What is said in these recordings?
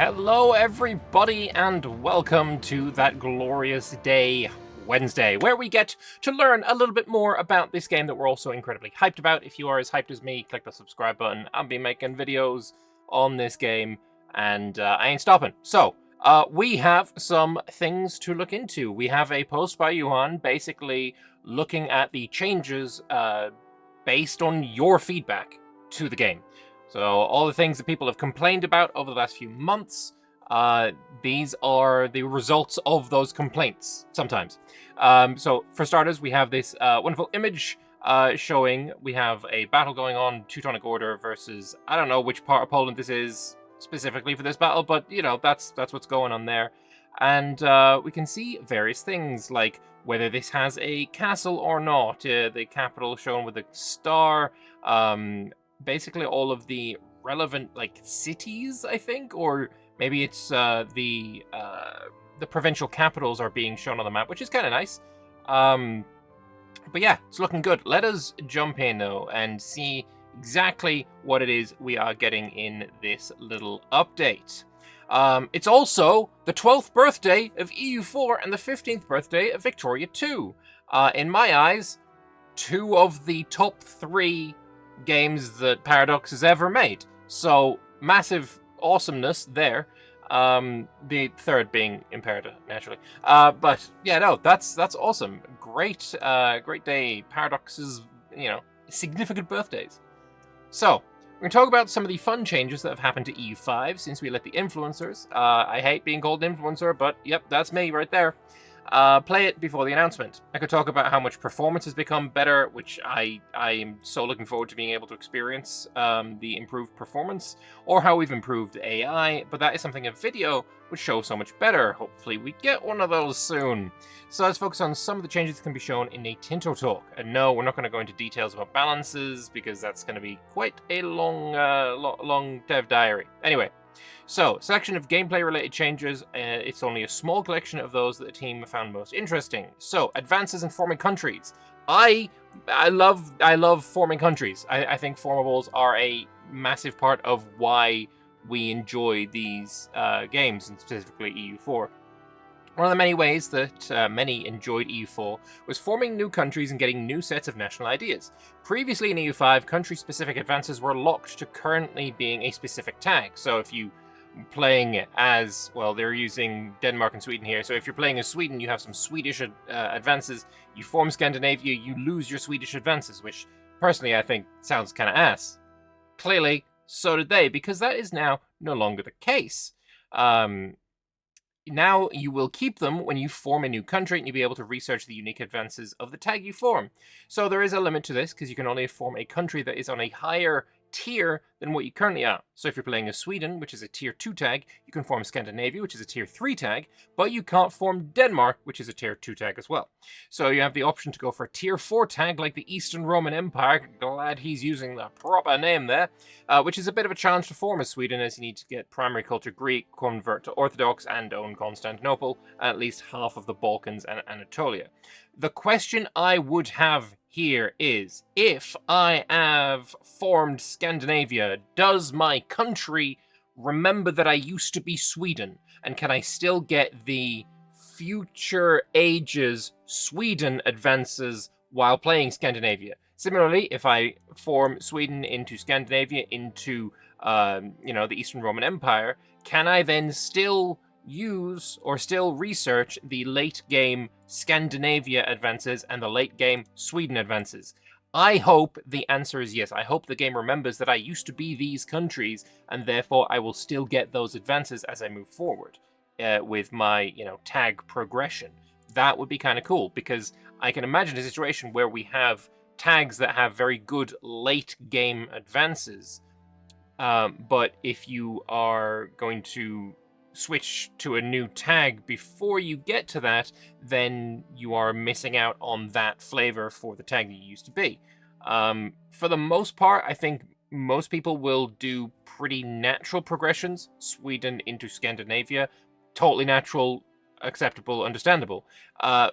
Hello, everybody, and welcome to that glorious day, Wednesday, where we get to learn a little bit more about this game that we're also incredibly hyped about. If you are as hyped as me, click the subscribe button. I'll be making videos on this game, and I ain't stopping. So, we have some things to look into. We have a post by Johan, basically looking at the changes based on your feedback to the game. So all the things that people have complained about over the last few months, these are the results of those complaints, sometimes. So for starters, we have this wonderful image showing we have a battle going on, Teutonic Order versus, I don't know which part of Poland this is specifically for this battle, but, you know, that's what's going on there. And we can see various things, like whether this has a castle or not, the capital shown with a star, basically all of the relevant cities, I think, or maybe it's the provincial capitals are being shown on the map, which is kind of nice. But yeah, it's looking good. Let us jump in though and see exactly what it is we are getting in this little update. It's also the 12th birthday of EU4 and the 15th birthday of Victoria 2. In my eyes, two of the top three games that Paradox has ever made. So massive awesomeness there. The third being Imperator, naturally. But yeah, no, that's awesome. Great day. Paradox's, significant birthdays. So we're going to talk about some of the fun changes that have happened to EU5 since we let the influencers. I hate being called an influencer, but yep, that's me right there. Play it before the announcement. I could talk about how much performance has become better, which I am so looking forward to being able to experience the improved performance, or how we've improved AI, but that is something a video would show so much better. Hopefully we get one of those soon. So let's focus on some of the changes that can be shown in a Tinto talk. And no, we're not going to go into details about balances, because that's going to be quite a long dev diary. Anyway. So, selection of gameplay-related changes, it's only a small collection of those that the team found most interesting. So, advances in forming countries. I love forming countries. I think formables are a massive part of why we enjoy these games, and specifically EU4. One of the many ways that many enjoyed EU4 was forming new countries and getting new sets of national ideas. Previously in EU5, country-specific advances were locked to currently being a specific tag. So if you playing as, well, they're using Denmark and Sweden here, so if you're playing as Sweden, you have some Swedish advances. You form Scandinavia, you lose your Swedish advances, which personally I think sounds kind of ass. Clearly, so did they, because that is now no longer the case. Now you will keep them when you form a new country, and you'll be able to research the unique advances of the tag you form. So there is a limit to this, because you can only form a country that is on a higher tier than what you currently are. So if you're playing as Sweden, which is a tier 2 tag, you can form Scandinavia, which is a tier 3 tag, but you can't form Denmark, which is a tier 2 tag as well. So you have the option to go for a tier 4 tag like the Eastern Roman Empire. Glad he's using the proper name there, which is a bit of a challenge to form as Sweden, as you need to get primary culture Greek, convert to Orthodox, and own Constantinople, and at least half of the Balkans and Anatolia. The question I would have here is, if I have formed Scandinavia, does my country remember that I used to be Sweden? And can I still get the future ages Sweden advances while playing Scandinavia? Similarly, if I form Sweden into Scandinavia into, the Eastern Roman Empire, can I then still use or still research the late game Scandinavia advances and the late game Sweden advances? I hope the answer is yes. I hope the game remembers that I used to be these countries, and therefore I will still get those advances as I move forward with my, tag progression. That would be kind of cool, because I can imagine a situation where we have tags that have very good late game advances, but if you are going to switch to a new tag before you get to that, then you are missing out on that flavor for the tag that you used to be. For the most part, I think most people will do pretty natural progressions. Sweden into Scandinavia, totally natural, acceptable, understandable.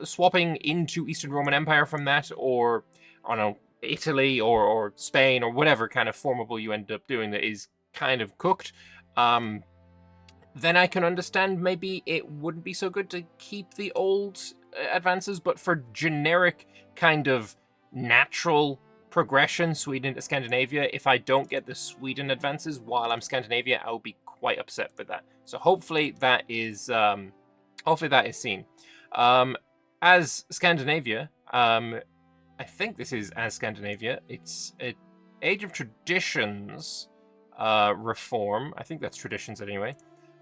Swapping into Eastern Roman Empire from that, or, I don't know, Italy or Spain, or whatever kind of formable you end up doing that is kind of cooked, then I can understand maybe it wouldn't be so good to keep the old advances, but for generic kind of natural progression, Sweden to Scandinavia, if I don't get the Sweden advances while I'm Scandinavia, I'll be quite upset with that. So hopefully that is seen. As Scandinavia, I think this is as Scandinavia. It's Age of Traditions reform. I think that's traditions anyway.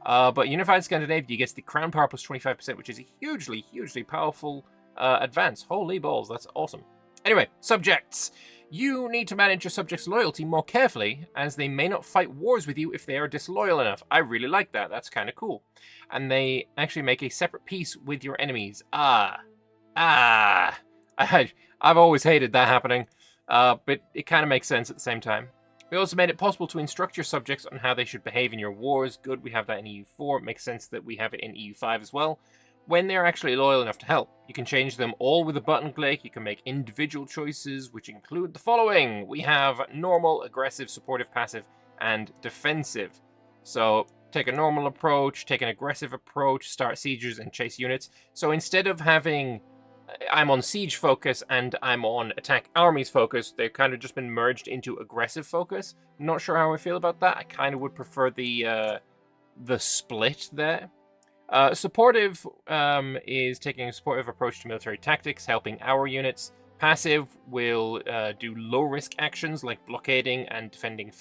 But Unified Scandinavia gets the Crown Power plus 25%, which is a hugely, hugely powerful advance. Holy balls, that's awesome. Anyway, subjects. You need to manage your subjects' loyalty more carefully, as they may not fight wars with you if they are disloyal enough. I really like that. That's kind of cool. And they actually make a separate peace with your enemies. I've always hated that happening, but it kind of makes sense at the same time. We also made it possible to instruct your subjects on how they should behave in your wars. Good, we have that in EU4. It makes sense that we have it in EU5 as well. When they're actually loyal enough to help, you can change them all with a button click. You can make individual choices, which include the following. We have normal, aggressive, supportive, passive, and defensive. So take a normal approach, take an aggressive approach, start sieges, and chase units. So instead of having I'm on siege focus and I'm on attack armies focus, they've kind of just been merged into aggressive focus. Not sure how I feel about that. I kind of would prefer the split there. Supportive is taking a supportive approach to military tactics, helping our units. Passive will do low-risk actions like blockading and defending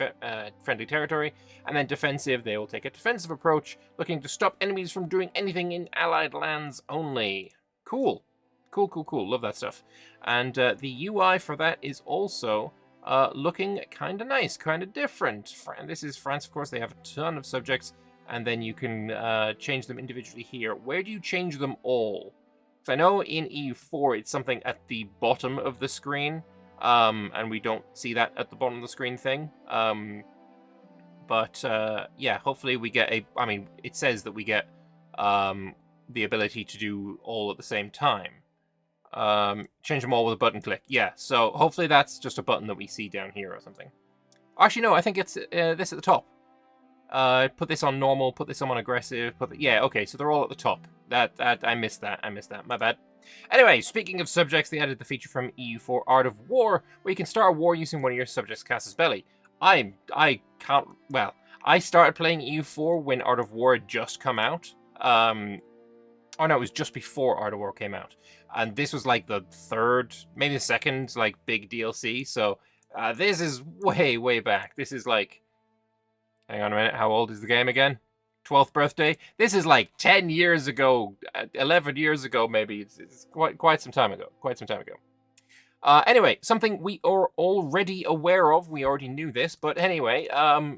friendly territory. And then defensive, they will take a defensive approach, looking to stop enemies from doing anything in allied lands only. Cool. Cool. Love that stuff. And the UI for that is also looking kind of nice, kind of different. This is France, of course. They have a ton of subjects, and then you can change them individually here. Where do you change them all? Because I know in EU4 it's something at the bottom of the screen, and we don't see that at the bottom of the screen thing. But yeah, hopefully we get a... I mean, it says that we get the ability to do all at the same time. Change them all with a button click. Yeah, so hopefully that's just a button that we see down here or something. Actually, no, I think it's this at the top. Put this on normal, put this on aggressive, yeah, okay, so they're all at the top. I missed that, my bad. Anyway, speaking of subjects, they added the feature from EU4 Art of War, where you can start a war using one of your subjects' casus belli. I started playing EU4 when Art of War had just come out. Oh no, it was just before Art of War came out. And this was like the third, maybe the second, like, big DLC. So this is way, way back. This is like, hang on a minute, how old is the game again? 12th birthday? This is like 10 years ago, 11 years ago maybe. It's quite some time ago. Anyway, something we are already aware of. We already knew this, but anyway,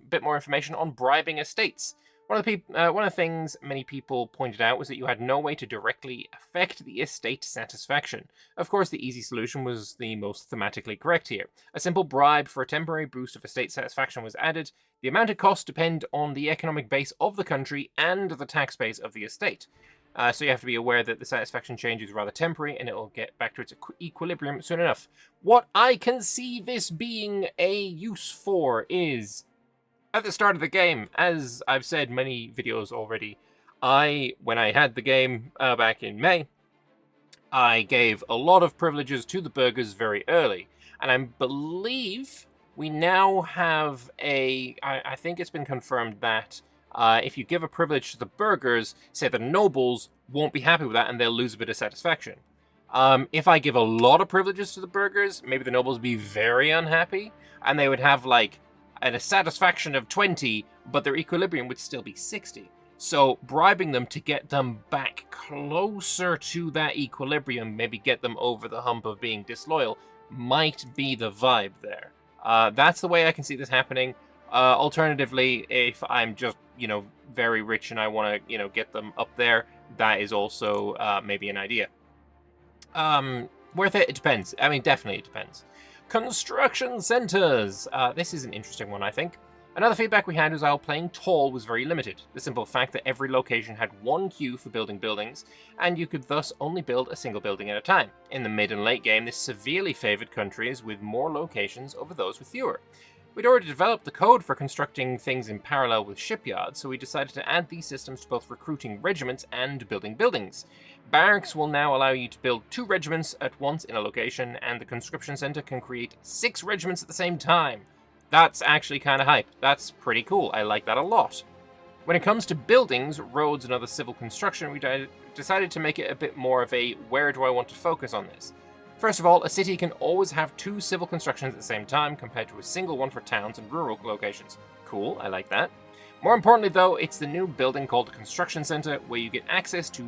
bit more information on bribing estates. One of the things many people pointed out was that you had no way to directly affect the estate satisfaction. Of course, the easy solution was the most thematically correct here. A simple bribe for a temporary boost of estate satisfaction was added. The amount it costs depend on the economic base of the country and the tax base of the estate. So you have to be aware that the satisfaction change is rather temporary and it will get back to its equilibrium soon enough. What I can see this being a use for is... at the start of the game, as I've said many videos already, when I had the game back in May, I gave a lot of privileges to the burghers very early. And I believe we now have I think it's been confirmed that if you give a privilege to the burghers, say the nobles won't be happy with that and they'll lose a bit of satisfaction. If I give a lot of privileges to the burghers, maybe the nobles would be very unhappy, and they would have, like, a satisfaction of 20, but their equilibrium would still be 60. So bribing them to get them back closer to that equilibrium, maybe get them over the hump of being disloyal, might be the vibe there. That's the way I can see this happening. Alternatively, if I'm just, very rich and I want to, get them up there, that is also maybe an idea. Worth it? It depends. I mean, definitely it depends. Construction centers. This is an interesting one, I think. Another feedback we had was how playing tall was very limited. The simple fact that every location had one queue for building buildings, and you could thus only build a single building at a time. In the mid and late game, this severely favored countries with more locations over those with fewer. We'd already developed the code for constructing things in parallel with shipyards, so we decided to add these systems to both recruiting regiments and building buildings. Barracks will now allow you to build 2 regiments at once in a location, and the conscription center can create 6 regiments at the same time. That's actually kind of hype. That's pretty cool. I like that a lot. When it comes to buildings, roads, and other civil construction, we decided to make it a bit more of a where do I want to focus on this. First of all, a city can always have 2 civil constructions at the same time compared to a single one for towns and rural locations. Cool, I like that. More importantly though, it's the new building called the Construction Center where you get access to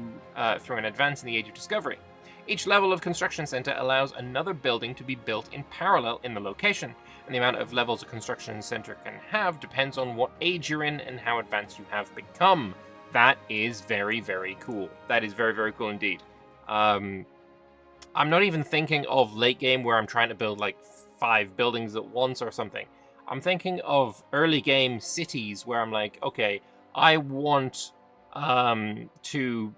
through an advance in the Age of Discovery. Each level of Construction Center allows another building to be built in parallel in the location, and the amount of levels a Construction Center can have depends on what age you're in and how advanced you have become. That is very, very cool. That is very, very cool indeed. I'm not even thinking of late game where I'm trying to build like 5 buildings at once or something. I'm thinking of early game cities where I'm like, okay, I want to...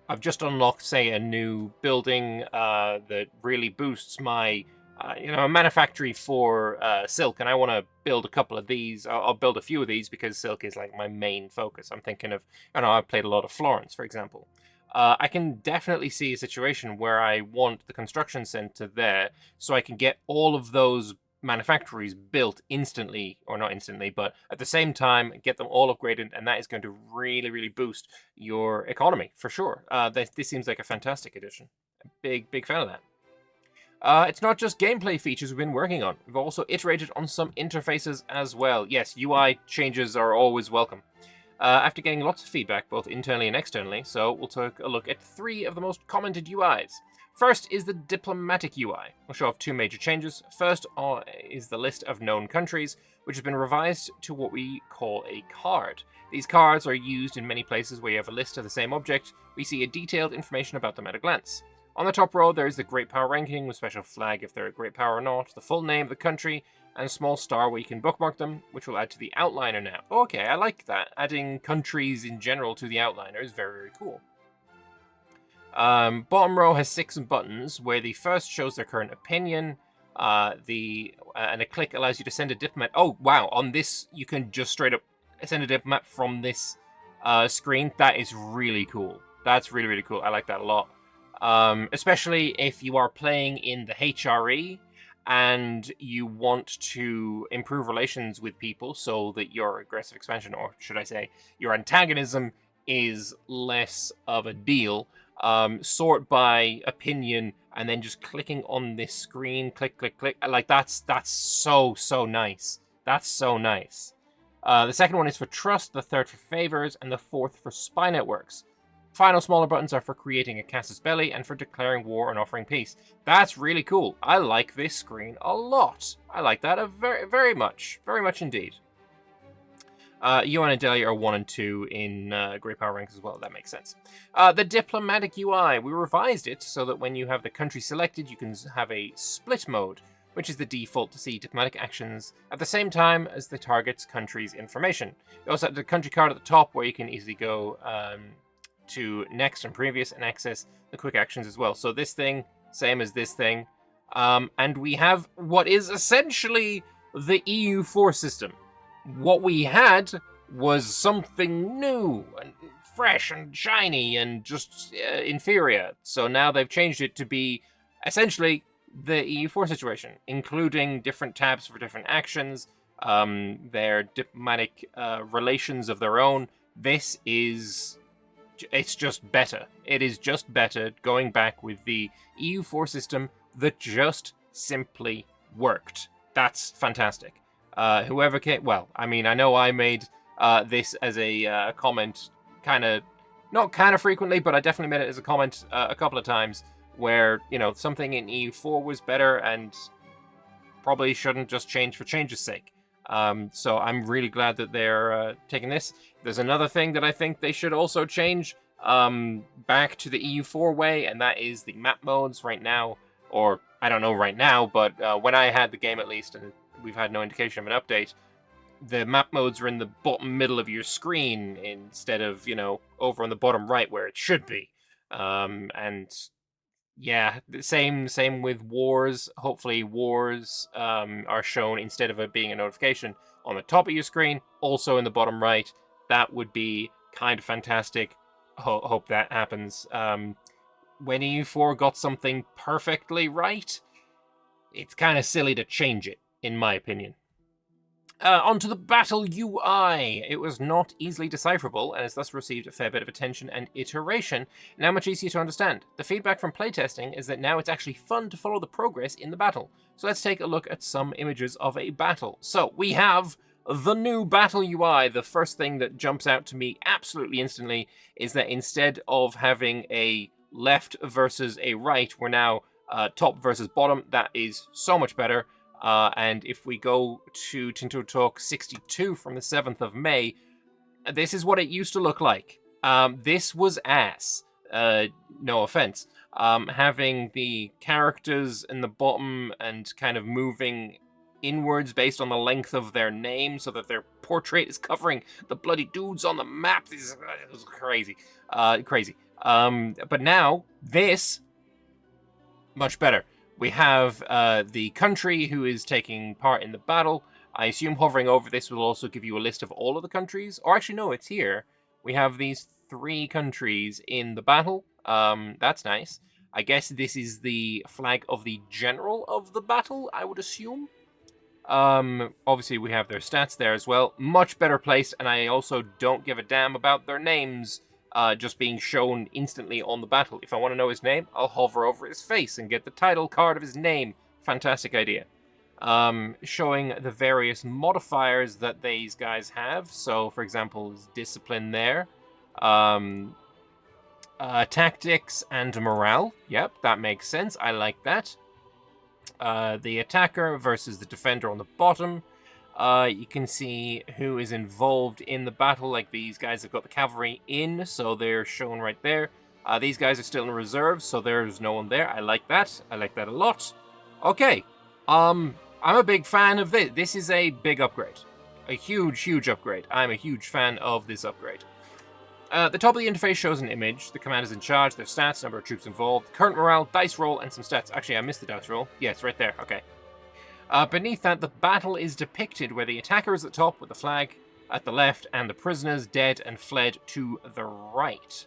I've just unlocked, say, a new building that really boosts my, a manufactory for silk, and I want to build a couple of these. I'll build a few of these because silk is like my main focus. I'm thinking of, I've played a lot of Florence, for example. I can definitely see a situation where I want the construction center there so I can get all of those manufactories built instantly, or not instantly, but at the same time, get them all upgraded, and that is going to really, really boost your economy, for sure. This seems like a fantastic addition. A big, big fan of that. It's not just gameplay features we've been working on. We've also iterated on some interfaces as well. Yes, UI changes are always welcome. After getting lots of feedback, both internally and externally, so we'll take a look at 3 of the most commented UIs. First is the diplomatic UI. We'll show off 2 major changes. First is the list of known countries, which has been revised to what we call a card. These cards are used in many places where you have a list of the same object. We see a detailed information about them at a glance. On the top row, there is the Great Power ranking with special flag if they're a Great Power or not, the full name of the country, and a small star where you can bookmark them, which will add to the outliner now. Okay, I like that. Adding countries in general to the outliner is very, very cool. Bottom row has 6 buttons, where the first shows their current opinion, and a click allows you to send a diplomat. Oh, wow, on this, you can just straight up send a diplomat from this screen. That is really cool. That's really, really cool. I like that a lot. Especially if you are playing in the HRE, and you want to improve relations with people so that your aggressive expansion, or should I say, your antagonism, is less of a deal. Sort by opinion, and then just clicking on this screen, click, click, click. Like, that's so nice. That's so nice. The second one is for trust, the third for favors, and the fourth for spy networks. Final smaller buttons are for creating a casus belli and for declaring war and offering peace. That's really cool. I like this screen a lot. I like that very, very much. Very much indeed. UN and Delhi are 1 and 2 in Great Power ranks as well. That makes sense. The diplomatic UI, we revised it so that when you have the country selected, you can have a split mode, which is the default to see diplomatic actions at the same time as the target's country's information. You also have the country card at the top where you can easily go to next and previous and access the quick actions as well. So this thing, same as this thing. And we have what is essentially the EU4 system. What we had was something new and fresh and shiny and just inferior. So now they've changed it to be essentially the EU4 situation, including different tabs for different actions, their diplomatic relations of their own. It's just better. It is just better going back with the EU4 system that just simply worked. That's fantastic. Whoever came... Well, I mean, I know I made this as a comment not kind of frequently, but I definitely made it as a comment a couple of times where, something in EU4 was better and probably shouldn't just change for change's sake. So I'm really glad that they're taking this. There's another thing that I think they should also change back to the EU4 way, and that is the map modes right now, or I don't know right now, but when I had the game at least, and we've had no indication of an update, the map modes are in the bottom middle of your screen instead of, over on the bottom right where it should be. And Yeah, the same with wars. Hopefully wars are shown instead of it being a notification on the top of your screen, also in the bottom right. That would be kind of fantastic. Hope that happens. When EU4 got something perfectly right, it's kind of silly to change it, in my opinion. Onto the battle UI. It was not easily decipherable and has thus received a fair bit of attention and iteration, now much easier to understand. The feedback from playtesting is that now it's actually fun to follow the progress in the battle. So let's take a look at some images of a battle. So we have the new battle UI. The first thing that jumps out to me absolutely instantly is that instead of having a left versus a right, we're now top versus bottom. That is so much better. And if we go to Tinto Talk 62 from the 7th of May, this is what it used to look like. This was ass. No offense. Having the characters in the bottom and kind of moving inwards based on the length of their name so that their portrait is covering the bloody dudes on the map. This is crazy. Crazy. But now, this, much better. We have the country who is taking part in the battle. I assume hovering over this will also give you a list of all of the countries. Or actually, no, it's here. We have these 3 countries in the battle. That's nice. I guess this is the flag of the general of the battle, I would assume. Obviously, we have their stats there as well. Much better placed, and I also don't give a damn about their names just being shown instantly on the battle. If I want to know his name, I'll hover over his face and get the title card of his name. Fantastic idea. Showing the various modifiers that these guys have. So, for example, discipline there. Tactics and morale. Yep, that makes sense. I like that. The attacker versus the defender on the bottom. You can see who is involved in the battle. Like, these guys have got the cavalry in, so they're shown right there. These guys are still in reserve, so there's no one there. I like that. I like that a lot. Okay. I'm a big fan of this. This is a big upgrade. A huge, huge upgrade. I'm a huge fan of this upgrade. The top of the interface shows an image. The commanders in charge, their stats, number of troops involved, current morale, dice roll, and some stats. Actually, I missed the dice roll. Yeah, it's right there. Okay. Beneath that, the battle is depicted, where the attacker is at the top with the flag at the left, and the prisoners dead and fled to the right.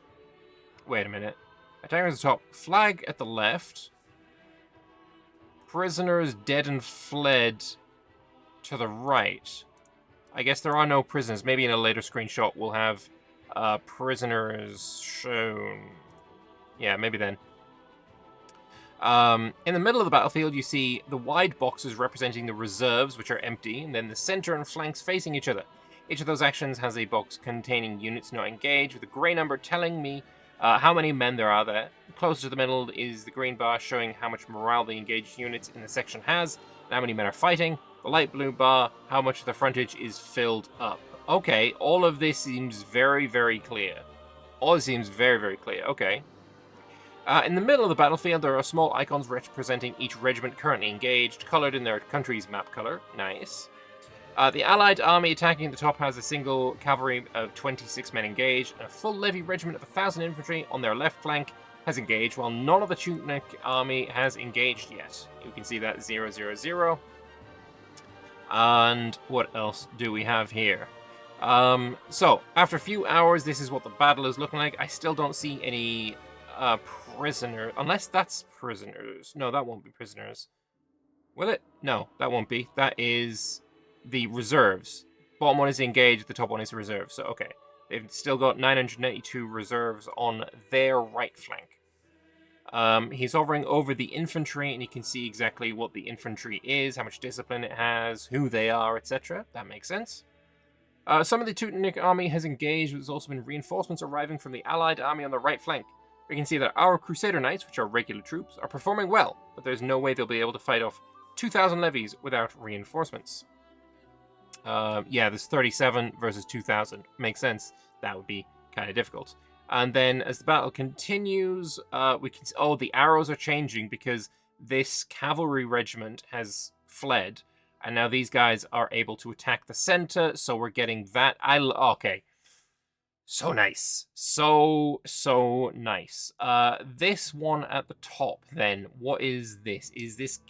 Wait a minute. Attacker is at the top, flag at the left, prisoners dead and fled to the right. I guess there are no prisoners. Maybe in a later screenshot we'll have prisoners shown. Yeah, maybe then. In the middle of the battlefield, you see the wide boxes representing the reserves, which are empty, and then the center and flanks facing each other. Each of those actions has a box containing units not engaged, with a grey number telling me how many men there are there. Closer to the middle is the green bar showing how much morale the engaged units in the section has, and how many men are fighting. The light blue bar, how much of the frontage is filled up. Okay, all of this seems very, very clear. All this seems very, very clear. Okay. In the middle of the battlefield, there are small icons representing each regiment currently engaged, colored in their country's map color. Nice. The Allied army attacking at the top has a single cavalry of 26 men engaged, and a full levy regiment of 1,000 infantry on their left flank has engaged, while none of the Teutonic army has engaged yet. You can see that 000. And what else do we have here? So, after a few hours, this is what the battle is looking like. I still don't see any prisoner, unless that's prisoners. No, that won't be prisoners. Will it? No, that won't be. That is the reserves. Bottom one is engaged, the top one is reserve. So, okay. They've still got 992 reserves on their right flank. He's hovering over the infantry, and you can see exactly what the infantry is, how much discipline it has, who they are, etc. That makes sense. Some of the Teutonic army has engaged, but there's also been reinforcements arriving from the Allied army on the right flank. We can see that our Crusader Knights, which are regular troops, are performing well, but there's no way they'll be able to fight off 2,000 levies without reinforcements. Yeah, there's 37 versus 2,000. Makes sense. That would be kind of difficult. And then as the battle continues, we can see, oh, the arrows are changing because this cavalry regiment has fled, and now these guys are able to attack the center, so we're getting that. Okay. So nice. So nice. This one at the top, then. What is this? Is this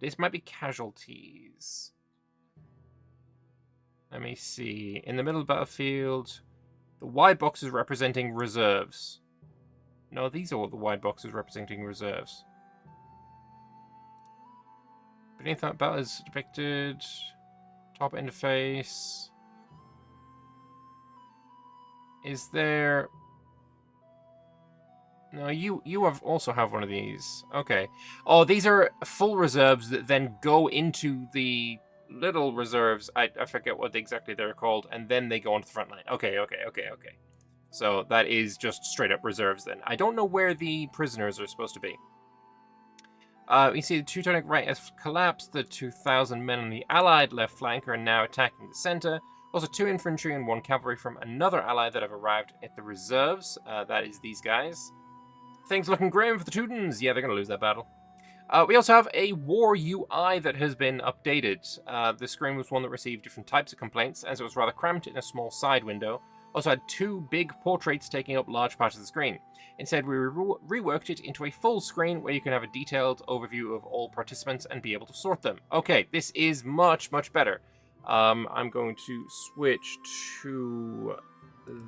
this might be casualties. Let me see. In the middle of the battlefield, the wide boxes representing reserves. No, these are all the wide boxes representing reserves. Beneath that battle is depicted. Top interface. Is there... No, you also have one of these. Okay. Oh, these are full reserves that then go into the little reserves. I forget what exactly they're called, and then they go onto the front line. Okay. So that is just straight up reserves then. I don't know where the prisoners are supposed to be. You see the Teutonic right has collapsed. The 2,000 men on the Allied left flank are now attacking the center. Also, 2 infantry and 1 cavalry from another ally that have arrived at the reserves. That is these guys. Things looking grim for the Teutons. Yeah, they're going to lose that battle. We also have a war UI that has been updated. The screen was one that received different types of complaints, as it was rather cramped in a small side window. Also had 2 big portraits taking up large parts of the screen. Instead, we reworked it into a full screen where you can have a detailed overview of all participants and be able to sort them. Okay, this is much better. I'm going to switch to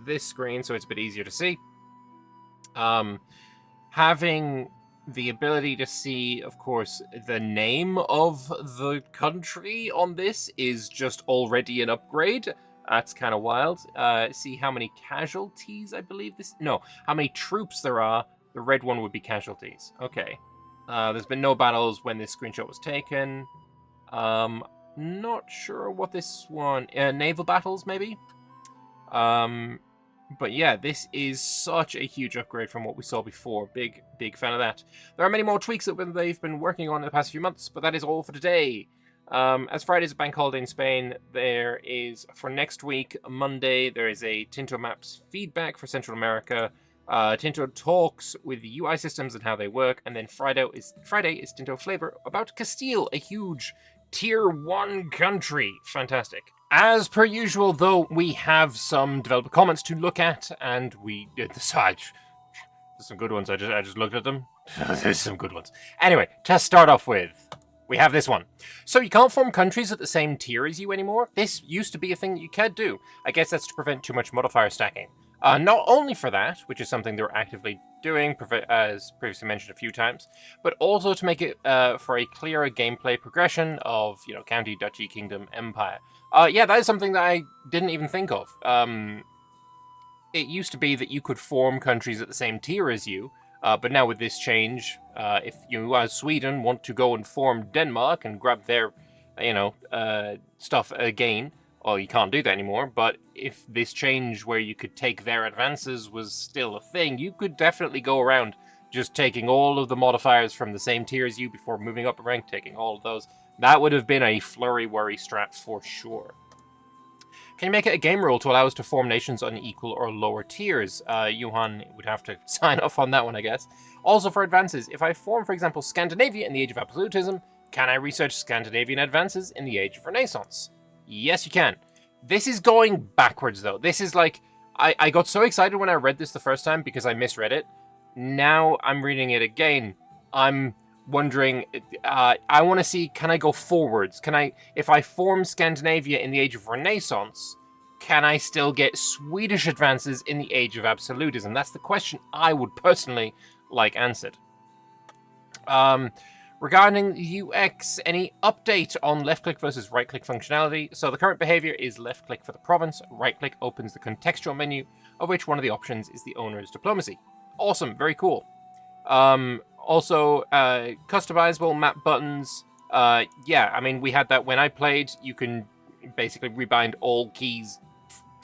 this screen so it's a bit easier to see. Having the ability to see, of course, the name of the country on this is just already an upgrade. That's kind of wild. See how many casualties, I believe this... No, how many troops there are. The red one would be casualties. Okay. There's been no battles when this screenshot was taken. Not sure what this one... naval battles, maybe? But yeah, this is such a huge upgrade from what we saw before. Big fan of that. There are many more tweaks that they've been working on in the past few months, but that is all for today. As Friday is a bank holiday in Spain, there is, for next week, Monday, there is a Tinto Maps feedback for Central America. Tinto talks with the UI systems and how they work, and then Friday is Tinto Flavor about Castile, a huge Tier 1 country. Fantastic. As per usual, though, we have some developer comments to look at, and we decide. There's some good ones. I just looked at them. There's some good ones. Anyway, to start off with, we have this one. So you can't form countries at the same tier as you anymore. This used to be a thing that you could do. I guess that's to prevent too much modifier stacking. Not only for that, which is something they're actively doing, as previously mentioned a few times, but also to make it for a clearer gameplay progression of, county, duchy, kingdom, empire. Yeah, that is something that I didn't even think of. It used to be that you could form countries at the same tier as you, but now with this change, if you, as Sweden, want to go and form Denmark and grab their, stuff again, well, you can't do that anymore, but if this change where you could take their advances was still a thing, you could definitely go around just taking all of the modifiers from the same tier as you before moving up a rank, taking all of those. That would have been a flurry-worry strat for sure. Can you make it a game rule to allow us to form nations on equal or lower tiers? Johan would have to sign off on that one, I guess. Also for advances, if I form, for example, Scandinavia in the Age of Absolutism, can I research Scandinavian advances in the Age of Renaissance? Yes, you can. This is going backwards, though. This is like... I got so excited when I read this the first time because I misread it. Now I'm reading it again. I'm wondering... I want to see, can I go forwards? If I form Scandinavia in the Age of Renaissance, can I still get Swedish advances in the Age of Absolutism? That's the question I would personally like answered. Regarding UX, any update on left-click versus right-click functionality? So the current behavior is left-click for the province, right-click opens the contextual menu, of which one of the options is the owner's diplomacy. Awesome, very cool. Also, customizable map buttons. Yeah, I mean, we had that when I played. You can basically rebind all keys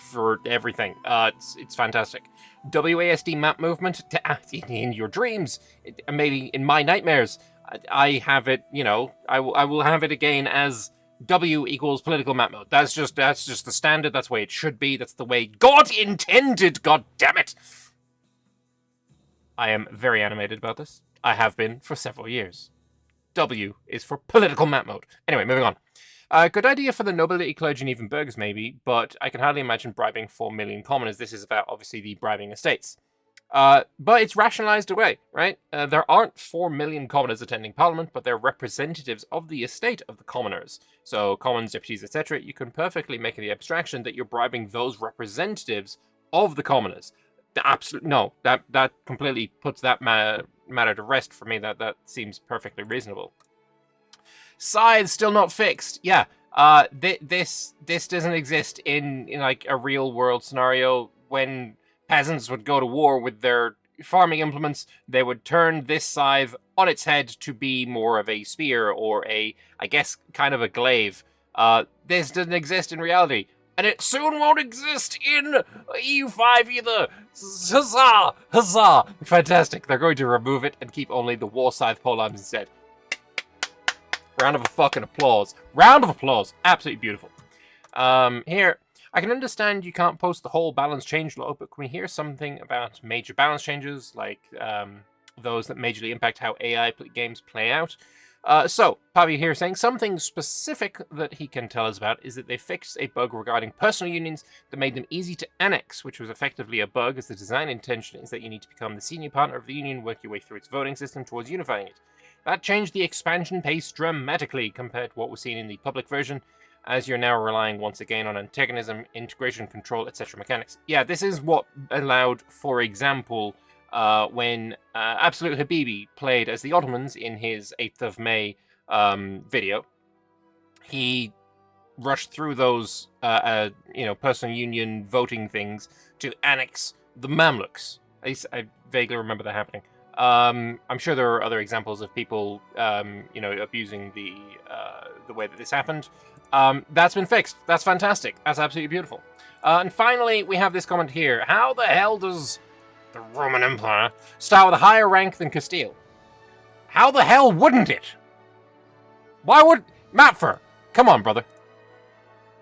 for everything. It's fantastic. WASD map movement in your dreams, maybe in my nightmares. I have it, I will have it again as W equals political map mode. That's just the standard. That's the way it should be. That's the way God intended. God damn it! I am very animated about this. I have been for several years. W is for political map mode. Anyway, moving on. Good idea for the nobility, clergy, and even burghers, maybe, but I can hardly imagine bribing 4 million commoners. This is about, obviously, the bribing estates. But it's rationalised away, right? There aren't 4 million commoners attending Parliament, but they're representatives of the estate of the commoners. So, commons, deputies, etc., you can perfectly make the abstraction that you're bribing those representatives of the commoners. No, that completely puts that matter to rest for me. That seems perfectly reasonable. Scythe still not fixed. Yeah. This doesn't exist in like a real world scenario. When peasants would go to war with their farming implements, they would turn this scythe on its head to be more of a spear or a, I guess, kind of a glaive. This doesn't exist in reality. And it soon won't exist in EU5 either. Huzzah! Huzzah! Fantastic. They're going to remove it and keep only the war scythe polearms instead. Round of a fucking applause. Round of applause. Absolutely beautiful. Here, I can understand you can't post the whole balance change law, but can we hear something about major balance changes, like those that majorly impact how AI games play out? So, Pavi here saying something specific that he can tell us about is that they fixed a bug regarding personal unions that made them easy to annex, which was effectively a bug, as the design intention is that you need to become the senior partner of the union, work your way through its voting system towards unifying it. That changed the expansion pace dramatically compared to what was seen in the public version, as you're now relying once again on antagonism, integration, control, etc. mechanics. Yeah, this is what allowed, for example, when Absolute Habibi played as the Ottomans in his 8th of May video. He rushed through those, personal union voting things to annex the Mamluks. I vaguely remember that happening. I'm sure there are other examples of people, abusing the way that this happened. That's been fixed. That's fantastic. That's absolutely beautiful. And finally, we have this comment here. How the hell does the Roman Empire start with a higher rank than Castile? How the hell wouldn't it? Why would... Matfer, come on, brother.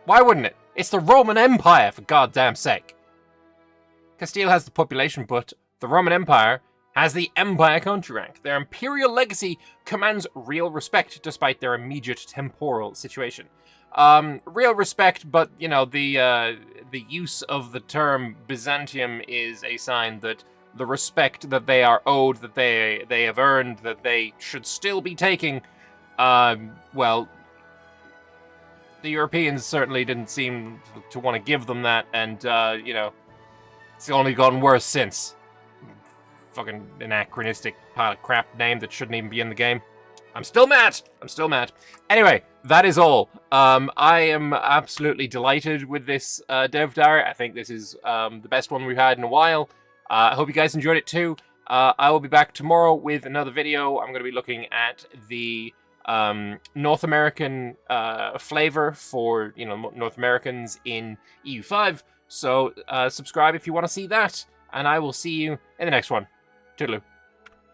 Why wouldn't it? It's the Roman Empire, for goddamn sake. Castile has the population, but the Roman Empire has the Empire country rank. Their imperial legacy commands real respect despite their immediate temporal situation. Real respect, but, the use of the term Byzantium is a sign that the respect that they are owed, that they have earned, that they should still be taking, well, the Europeans certainly didn't seem to want to give them that, and, it's only gotten worse since. Fucking anachronistic pile of crap name that shouldn't even be in the game. I'm still mad. Anyway, that is all. I am absolutely delighted with this dev diary. I think this is the best one we've had in a while. I hope you guys enjoyed it too. I will be back tomorrow with another video. I'm going to be looking at the North American flavor for North Americans in EU5. So subscribe if you want to see that, and I will see you in the next one. Toodaloo.